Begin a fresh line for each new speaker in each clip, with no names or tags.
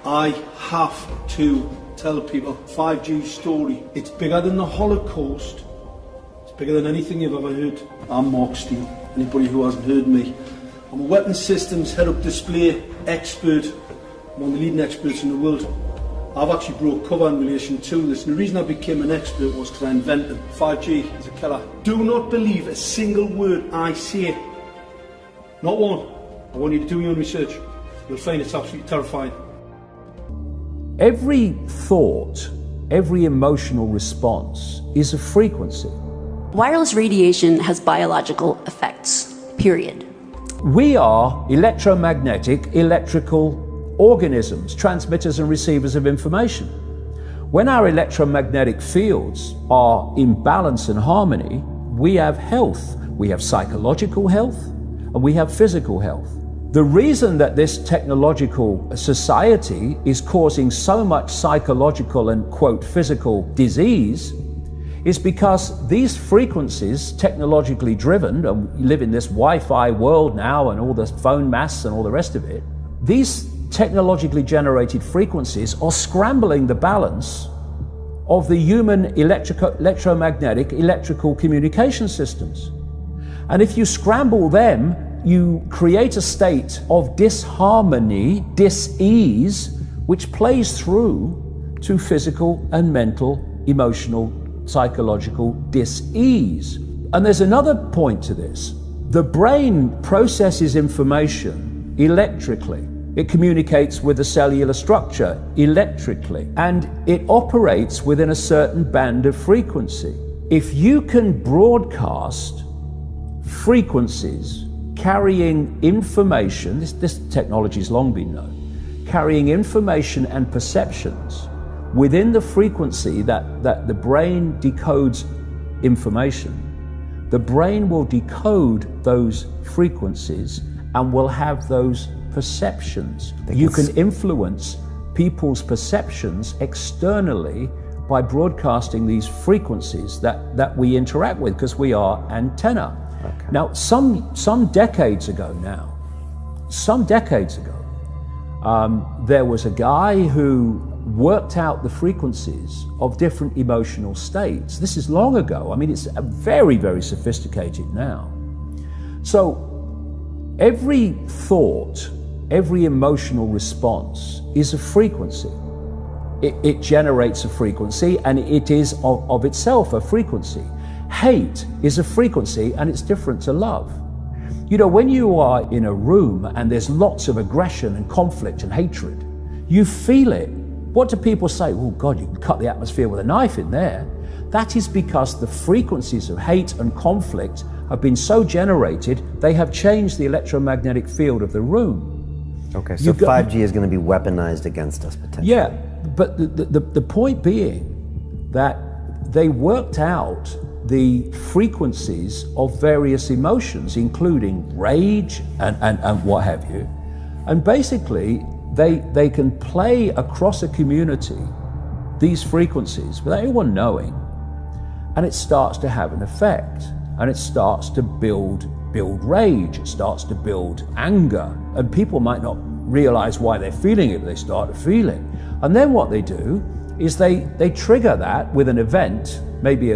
I have to tell people 5G story. It's bigger than the Holocaust. It's bigger than anything you've ever heard. I'm Mark Steele. Anybody who hasn't heard me. I'm a weapons systems head-up display expert. I'm one of the leading experts in the world. I've actually broke cover in relation to this, and the reason I became an expert was because I invented 5G as a killer. Do not believe a single word I say. Not one. I want you to do your own research. You'll find it's absolutely terrifying.
Every thought, every emotional response is a frequency.
Wireless radiation has biological effects, period.
We are electromagnetic, electrical organisms, transmitters and receivers of information. When our electromagnetic fields are in balance and harmony, we have health. We have psychological health and we have physical health. The reason that this technological society is causing so much psychological and, quote, physical disease is because these frequencies, technologically driven, and we live in this Wi-Fi world now and all the phone masts and all the rest of it, these technologically generated frequencies are scrambling the balance of the human electromagnetic electrical communication systems. And if you scramble them, you create a state of disharmony, dis-ease, which plays through to physical and mental, emotional, psychological dis-ease. And there's another point to this. The brain processes information electrically. It communicates with the cellular structure electrically, and it operates within a certain band of frequency. If you can broadcast frequencies carrying information, this technology has long been known, carrying information and perceptions within the frequency that the brain decodes information, the brain will decode those frequencies and will have those perceptions. You can influence people's perceptions externally by broadcasting these frequencies that we interact with, because we are antenna. Okay. Now, some decades ago, there was a guy who worked out the frequencies of different emotional states. This is long ago. I mean, it's very, very sophisticated now. So every thought, every emotional response is a frequency. It generates a frequency, and it is of itself a frequency. Hate is a frequency, and it's different to love. You know, when you are in a room and there's lots of aggression and conflict and hatred, you feel it. What do people say? Oh God, you can cut the atmosphere with a knife in there. That is because the frequencies of hate and conflict have been so generated, they have changed the electromagnetic field of the room.
Okay, so 5G is going to be weaponized against us potentially.
Yeah, but the point being that they worked out the frequencies of various emotions, including rage and what have you. And basically, they can play across a community these frequencies without anyone knowing. And it starts to have an effect. And it starts to build rage, it starts to build anger. And people might not realize why they're feeling it, but they start to feel it. And then what they do is they trigger that with an event. Maybe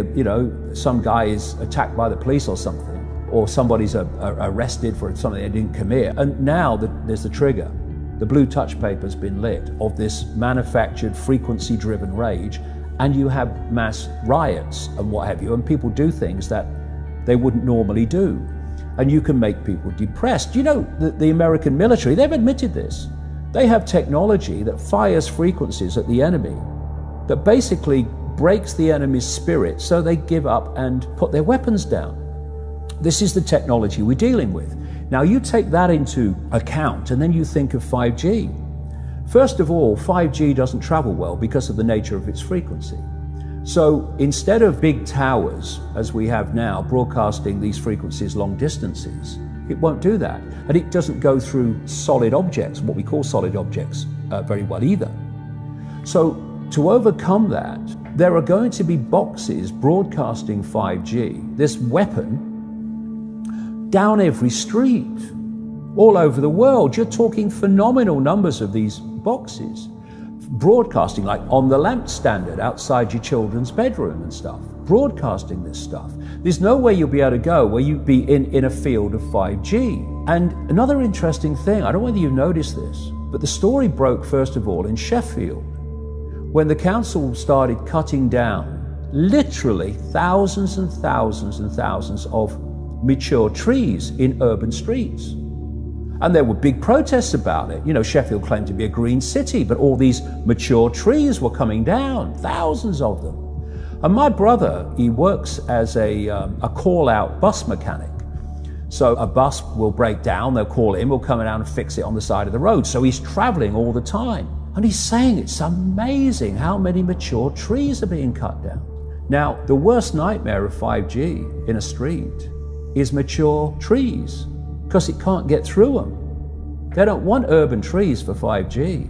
some guy is attacked by the police or something, or somebody's arrested for something they didn't commit. And now there's the trigger. The blue touch paper's been lit of this manufactured frequency-driven rage, and you have mass riots and what have you, and people do things that they wouldn't normally do. And you can make people depressed. You know, the American military, they've admitted this. They have technology that fires frequencies at the enemy that basically breaks the enemy's spirit so they give up and put their weapons down. This is the technology we're dealing with. Now you take that into account and then you think of 5G. First of all, 5G doesn't travel well because of the nature of its frequency. So instead of big towers, as we have now, broadcasting these frequencies long distances, it won't do that. And it doesn't go through solid objects, what we call solid objects, very well either. So to overcome that, there are going to be boxes broadcasting 5G, this weapon, down every street, all over the world. You're talking phenomenal numbers of these boxes, broadcasting like on the lamp standard outside your children's bedroom and stuff, broadcasting this stuff. There's nowhere you'll be able to go where you'd be in a field of 5G. And another interesting thing, I don't know whether you've noticed this, but the story broke first of all in Sheffield, when the council started cutting down literally thousands and thousands and thousands of mature trees in urban streets. And there were big protests about it. You know, Sheffield claimed to be a green city, but all these mature trees were coming down, thousands of them. And my brother, he works as a call-out bus mechanic. So a bus will break down, they'll call him, we'll come down and fix it on the side of the road. So he's traveling all the time. And he's saying it's amazing how many mature trees are being cut down. Now, the worst nightmare of 5G in a street is mature trees, because it can't get through them. They don't want urban trees for 5G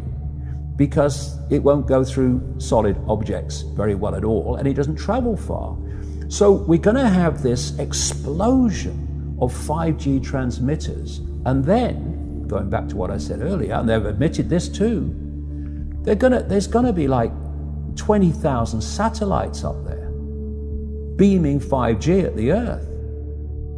because it won't go through solid objects very well at all, and it doesn't travel far. So we're going to have this explosion of 5G transmitters, and then, going back to what I said earlier, and they've admitted this too, there's going to be like 20,000 satellites up there beaming 5G at the Earth.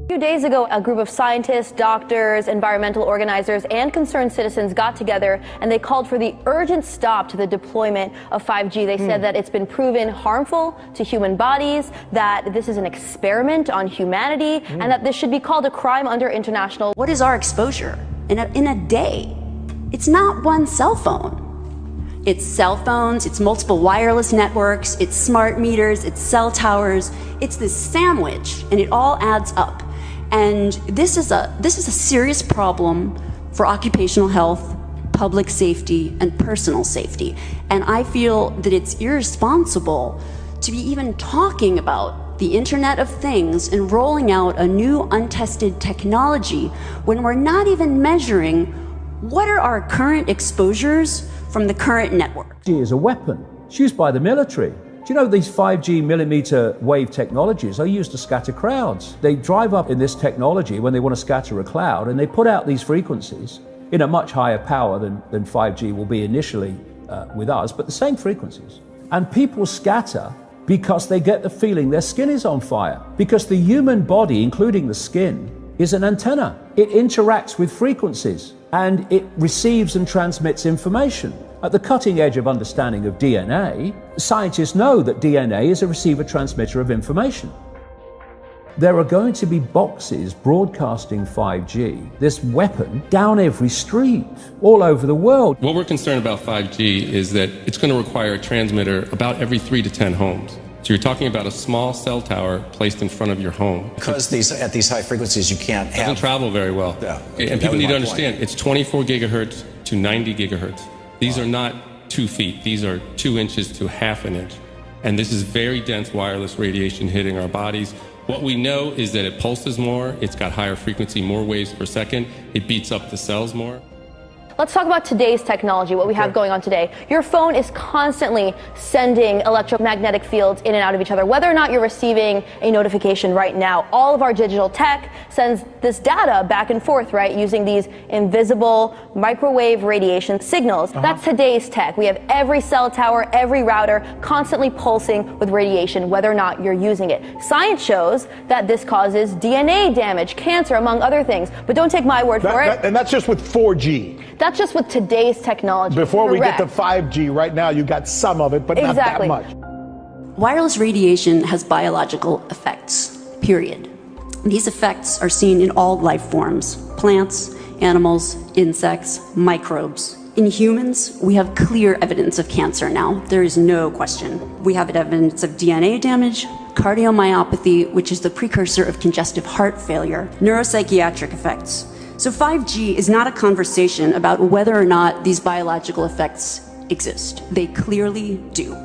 A few days ago, a group of scientists, doctors, environmental organizers, and concerned citizens got together and they called for the urgent stop to the deployment of 5G. They said that it's been proven harmful to human bodies, that this is an experiment on humanity, and that this should be called a crime under international.
What is our exposure in a day? It's not one cell phone. It's cell phones, it's multiple wireless networks, it's smart meters, it's cell towers. It's this sandwich, and it all adds up. And this is a serious problem for occupational health, public safety, and personal safety. And I feel that it's irresponsible to be even talking about the Internet of Things and rolling out a new untested technology when we're not even measuring what are our current exposures from the current network.
It is a weapon. It's used by the military. Do you know these 5G millimeter wave technologies are used to scatter crowds? They drive up in this technology when they want to scatter a cloud, and they put out these frequencies in a much higher power than 5G will be initially with us, but the same frequencies. And people scatter because they get the feeling their skin is on fire. Because the human body, including the skin, is an antenna. It interacts with frequencies and it receives and transmits information. At the cutting edge of understanding of DNA, scientists know that DNA is a receiver-transmitter of information. There are going to be boxes broadcasting 5G, this weapon, down every street, all over the world.
What we're concerned about 5G is that it's going to require a transmitter about every 3 to 10 homes. So you're talking about a small cell tower placed in front of your home.
Because at these high frequencies, you can't have...
It doesn't travel very well.
Yeah.
And people need to understand, it's 24 gigahertz to 90 gigahertz. These are not 2 feet. These are 2 inches to half an inch. And this is very dense wireless radiation hitting our bodies. What we know is that it pulses more, it's got higher frequency, more waves per second, it beats up the cells more.
Let's talk about today's technology, what we have going on today. Your phone is constantly sending electromagnetic fields in and out of each other, whether or not you're receiving a notification right now. All of our digital tech sends this data back and forth, right, using these invisible microwave radiation signals. That's today's tech. We have every cell tower, every router constantly pulsing with radiation, whether or not you're using it. Science shows that this causes DNA damage, cancer, among other things. But don't take my word for it.
And that's just with 4G.
That's just with today's technology.
Before we get to 5G, right now you got some of it, but not that much.
Wireless radiation has biological effects, period. These effects are seen in all life forms: plants, animals, insects, microbes. In humans, we have clear evidence of cancer now. There is no question. We have evidence of DNA damage, cardiomyopathy, which is the precursor of congestive heart failure, neuropsychiatric effects. So 5G is not a conversation about whether or not these biological effects exist. They clearly do.